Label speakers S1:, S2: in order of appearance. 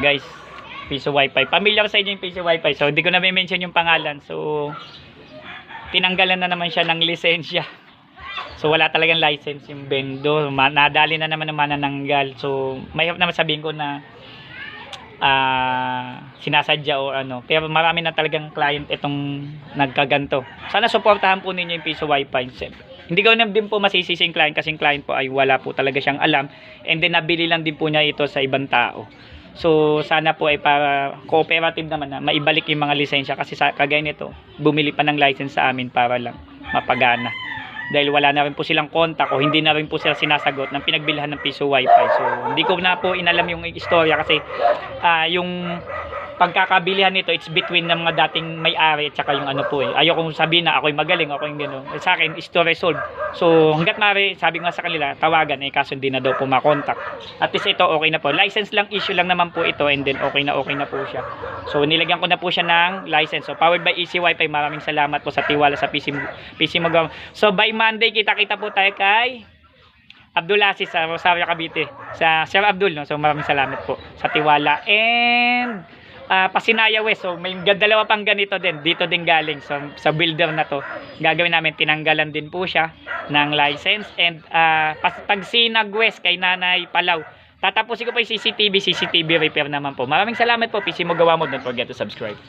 S1: Guys, Piso Wi-Fi. Familiar sa inyo yung Piso Wi-Fi. So, hindi ko na mention yung pangalan. So, tinanggalan na naman siya ng lisensya. So, wala talagang license yung vendor. Nadali na naman ng manananggal. So, mahirap naman sabihin ko na sinasadya o ano. Pero marami na talagang client itong nagkaganto. Sana suportahan po ninyo yung Piso Wi-Fi. Hindi ko na din po masisisi yung client kasi yung client po ay wala po talaga siyang alam. And then, nabili lang din po niya ito sa ibang tao. So, sana po ay para cooperative naman na maibalik yung mga lisensya kasi sa kagaya nito, bumili pa ng license sa amin para lang mapagana. Dahil wala na rin po silang contact o hindi na rin po sila sinasagot ng pinagbilhan ng Piso Wi-Fi. So, hindi ko na po inalam yung istorya kasi yung pagkakabilihan nito, it's between ng mga dating may-ari at saka yung ano po eh. Ayoko kong sabihin na ako'y magaling, ako yung gano'n. Sa akin, is to resolve. So, hanggat maaari, sabi nga sa kanila, tawagan eh, kaso hindi na daw po makontak. At least ito, okay na po. License lang, issue lang naman po ito and then okay na po siya. So, nilagyan ko na po siya ng license. So, powered by Easy Wi-Fi. Maraming salamat po sa tiwala sa PC Mo. So, by Monday, kita-kita po tayo kay Abdul Aziz sa Rosario, Cavite. Sa Sir Abdul, no? So, maraming salamat po sa tiwala. And Pasinaya West, so may dalawa pang ganito din, dito din galing, so sa builder na to gagawin namin, tinanggalan din po siya ng license. And pag Sinag West kay Nanay Palaw, tatapusin ko pa yung CCTV repair naman po. Maraming salamat po, PC Mo Gawa Mo, don't forget to subscribe.